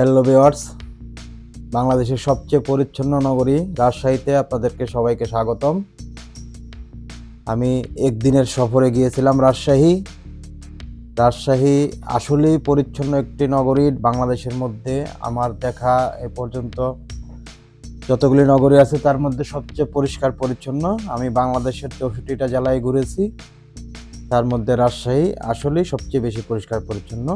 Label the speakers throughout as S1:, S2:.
S1: Hello viewers, বাংলাদেশের সবচেয়ে পরিচ্ছন্ন নগরী রাজশাহীতে আপনাদেরকে সবাইকে স্বাগতম। আমি একদিনের সফরে গিয়েছিলাম রাজশাহী আসলেই পরিচ্ছন্ন একটি নগরী। বাংলাদেশের মধ্যে আমার দেখা এ পর্যন্ত যতগুলি নগরী আছে তার মধ্যে সবচেয়ে পরিষ্কার পরিচ্ছন্ন। আমি বাংলাদেশের 64টা জেলায় ঘুরেছি, তার মধ্যে রাজশাহী আসলেই সবচেয়ে বেশি পরিষ্কার পরিচ্ছন্ন।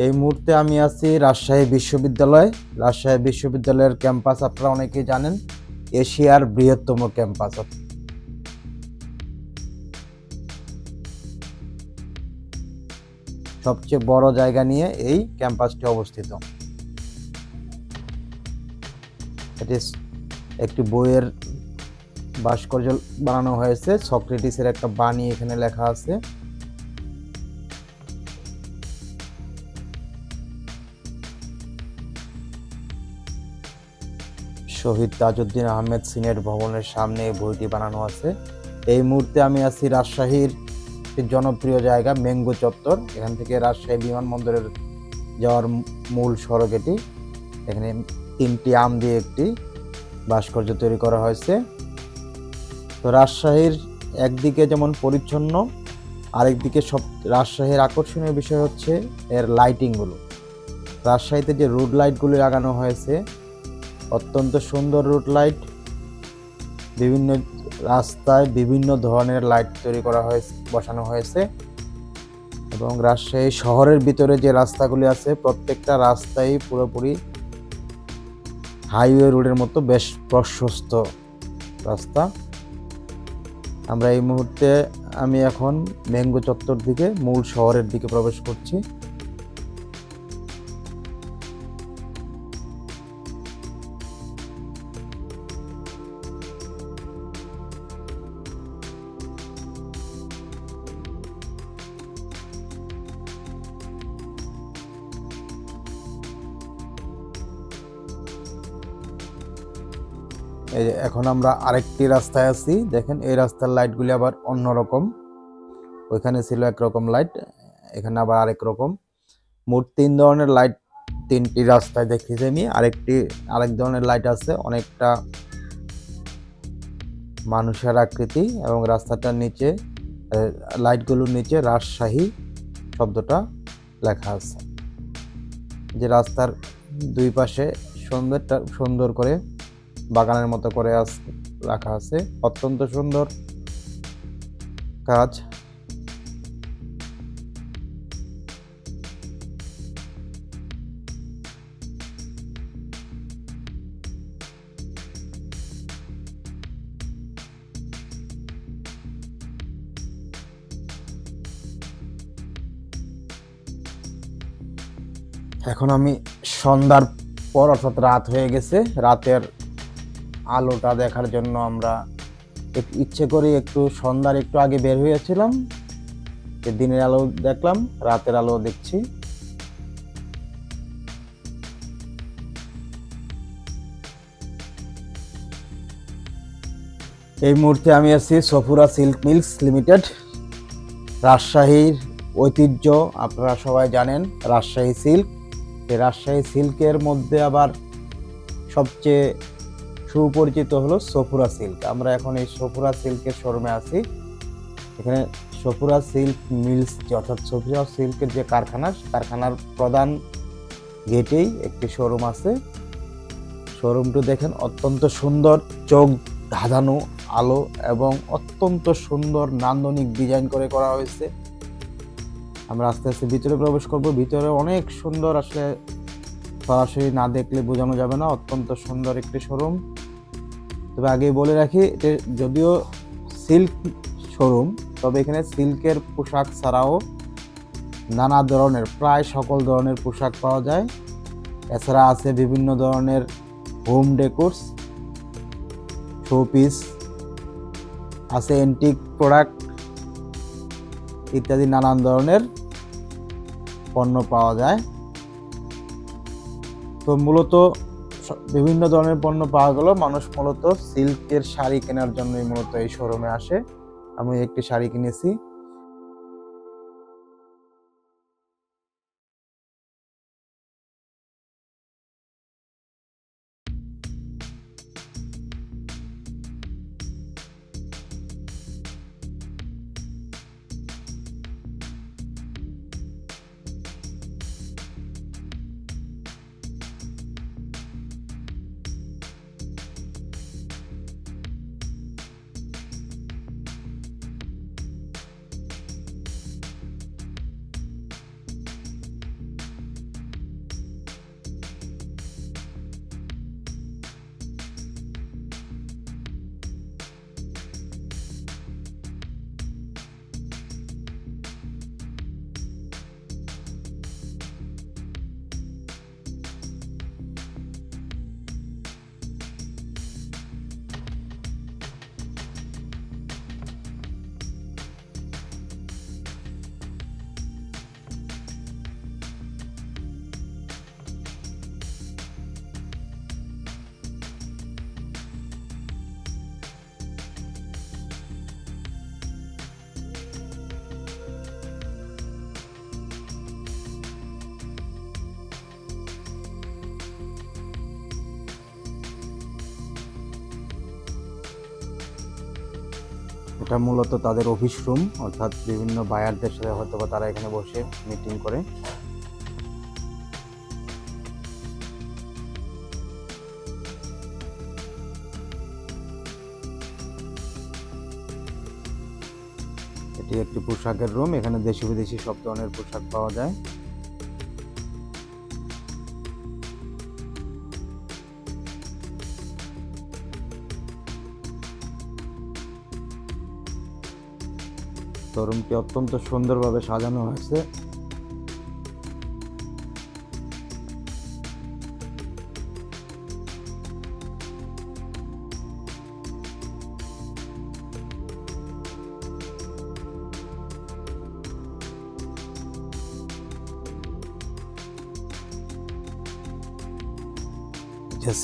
S1: এই মুহূর্তে আমি আছি রাজশাহী বিশ্ববিদ্যালয়ের ক্যাম্পাস। আপনারা অনেকেই জানেন, এশিয়ার বৃহত্তম ক্যাম্পাস। সবচেয়ে বড় জায়গা নিয়ে এই ক্যাম্পাসটি অবস্থিত। এটি একটি বইয়ের ভাস্কর্য বানানো হয়েছে, সক্রেটিসের একটা বাণী এখানে লেখা আছে। শহীদ তাজউদ্দিন আহমেদ সিনেট ভবনের সামনে এই বইটি বানানো আছে। এই মুহূর্তে আমি আছি রাজশাহীর একটি জনপ্রিয় জায়গা ম্যাঙ্গো চত্বর। এখান থেকে রাজশাহী বিমানবন্দরের যাওয়ার মূল সড়ক এটি। এখানে 3টি আম দিয়ে একটি ভাস্কর্য তৈরি করা হয়েছে। তো রাজশাহীর একদিকে যেমন পরিচ্ছন্ন, আরেকদিকে রাজশাহীর আকর্ষণীয় বিষয় হচ্ছে এর লাইটিংগুলো। রাজশাহীতে যে রুট লাইটগুলি লাগানো হয়েছে অত্যন্ত সুন্দর রুট লাইট। বিভিন্ন রাস্তায় বিভিন্ন ধরনের লাইট তৈরি করা হয়েছে, বসানো হয়েছে। এবং রাজশাহী শহরের ভিতরে যে রাস্তাগুলি আছে প্রত্যেকটা রাস্তাই পুরোপুরি হাইওয়ে রোডের মতো বেশ প্রশস্ত রাস্তা। আমরা এই মুহূর্তে আমি এখন ম্যাঙ্গো চত্বর দিকে মূল শহরের দিকে প্রবেশ করছি। এই এখন আমরা আরেকটি রাস্তায় আছি। দেখেন এই রাস্তার লাইটগুলি আবার অন্যরকম। ওইখানে ছিল একরকম লাইট, এখানে আবার আরেক রকম। মোট 3 ধরনের লাইট 3টি রাস্তায় দেখেছি আমি। আরেক ধরনের লাইট আছে অনেকটা মানুষের আকৃতি, এবং রাস্তাটার নিচে লাইটগুলোর নিচে রাজশাহী শব্দটা লেখা আছে। যে রাস্তার দুই পাশে সুন্দর করে বাগানের মতো করে রাখা আছে, অত্যন্ত সুন্দর কাজ। এখন আমি সন্ধ্যার পর, অর্থাৎ রাত হয়ে গেছে, রাতের আলোটা দেখার জন্য আমরা ইচ্ছে করে একটু সন্ধ্যার একটু আগে বের হয়েছিলাম। দিনের আলো দেখলাম, রাতের আলো দেখছি। এই মুহূর্তে আমি আছি সফুরা সিল্ক মিলস লিমিটেড। রাজশাহীর ঐতিহ্য আপনারা সবাই জানেন, রাজশাহী সিল্ক। এই রাজশাহী সিল্কের মধ্যে আবার সবচেয়ে সুপরিচিত হলো সফুরা সিল্ক। আমরা এখন এই সফুরা সিল্কের শোরুমে আছি। এখানে সফুরা সিল্ক মিলস, অর্থাৎ সফুরা সিল্কের যে কারখানার প্রধান গেটেই একটি শোরুম আছে। শোরুমটি দেখেন অত্যন্ত সুন্দর, চোখ ধাঁধানো আলো এবং অত্যন্ত সুন্দর নান্দনিক ডিজাইন করে করা হয়েছে। আমরা আস্তে আস্তে ভিতরে প্রবেশ করব। ভিতরে অনেক সুন্দর, আসলে সরাসরি না দেখলে বোঝানো যাবে না, অত্যন্ত সুন্দর একটি শোরুম। তবে আগেই বলে রাখি, যদিও সিল্ক শোরুম, তবে এখানে সিল্কের পোশাক ছাড়াও নানা ধরনের, প্রায় সকল ধরনের পোশাক পাওয়া যায়। এছাড়া আছে বিভিন্ন ধরনের হোম ডেকোরস, শোপিস আছে, অ্যান্টিক প্রোডাক্ট ইত্যাদি নানান ধরনের পণ্য পাওয়া যায়। তো মূলত বিভিন্ন ধরনের পণ্য পাওয়া গেল। মানুষ মূলত সিল্কের শাড়ি কেনার জন্যই মূলত এই শোরুমে আসে। আমি একটি শাড়ি কিনেছি। এটা মূলত তাদের অফিস রুম, অর্থাৎ বিভিন্ন বায়ারদের সাথে হয়তো বা তারা এখানে বসে মিটিং করে। এটি একটি পোশাকের রুম, এখানে দেশি বিদেশি সব ধরনের পোশাক পাওয়া যায়। শোরুমটি অত্যন্ত সুন্দরভাবে সাজানো হয়েছে।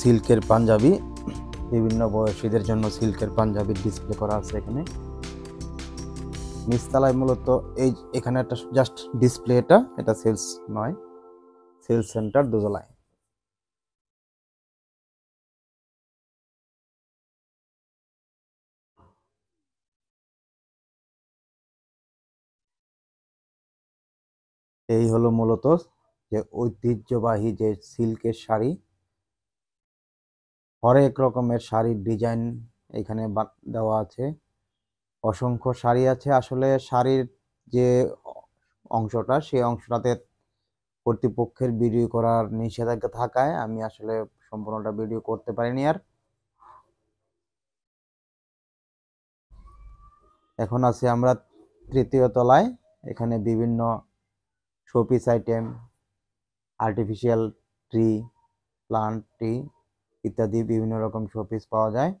S1: সিল্কের পাঞ্জাবি, বিভিন্ন বয়সীদের জন্য সিল্কের পাঞ্জাবির ডিসপ্লে করা আছে এখানে। নিচতলায় মূলত এখানে একটা জাস্ট ডিসপ্লে, এটা সেলস নয়, সেলস সেন্টার দোতলায়। এই হলো মূলত যে ঐতিহ্যবাহী যে সিল্কের শাড়ি, হরেক রকমের শাড়ির ডিজাইন এখানে দেওয়া আছে। অসংখ্য শাড়ি আছে। আসলে শাড়ির যে অংশটা, সেই অংশটাতে কর্তৃপক্ষের ভিডিও করার নিষেধাজ্ঞা থাকায় আমি আসলে সম্পূর্ণটা ভিডিও করতে পারিনি। আর এখন আছি আমরা তৃতীয় তলায়। এখানে বিভিন্ন showpiece item, artificial tree, plant tree ইত্যাদি বিভিন্ন রকম শোপিস পাওয়া যায়।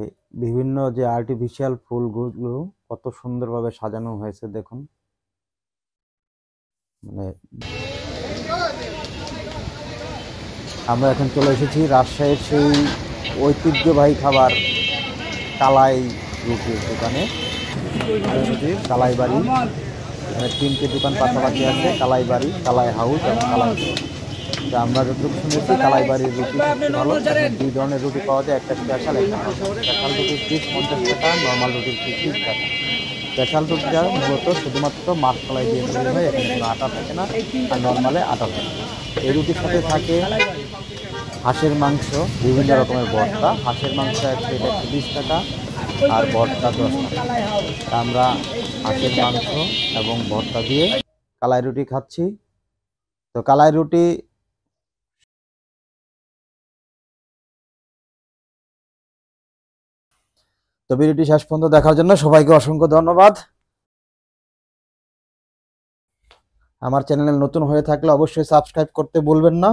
S1: এই বিভিন্ন যে আর্টিফিশিয়াল ফুলগুলো কত সুন্দরভাবে সাজানো হয়েছে দেখুন। মানে আমরা এখন চলে এসেছি রাজশাহীর সেই ঐতিহ্যবাহী খাবার কালাই রুটির দোকানে, কালাই বাড়ি। এখানে 3টে দোকান পাশাপাশি আছে, কালাই বাড়ি, কালাই হাউস এবং কালাই। তো আমরা যতটুকু শুনেছি কালাই বাড়ির রুটি ভালো। 2 ধরনের রুটি পাওয়া যায়, একটা স্পেশাল, একটা স্পেশাল রুটির পিস 50 টাকা, নর্মাল রুটির পিস 30 টাকা। স্পেশাল রুটিটা মূলত শুধুমাত্র মাসকলাই দিয়ে তৈরি হয়, এখানে কোনো আটা থাকে না, আর নর্মালে আটা থাকে। এই রুটির সাথে থাকে হাঁসের মাংস, বিভিন্ন রকমের ভর্তা। হাঁসের মাংস এক প্লেট 120 টাকা, আর ভর্তা 10 টাকা। আমরা হাঁসের মাংস এবং ভর্তা দিয়ে কালাই রুটি খাচ্ছি। তো কালাই রুটি তো ভিডিওটি শেষ পর্যন্ত দেখার জন্য সবাইকে অসংখ্য ধন্যবাদ। আমার চ্যানেলে নতুন হয়ে থাকলে অবশ্যই সাবস্ক্রাইব করতে ভুলবেন না।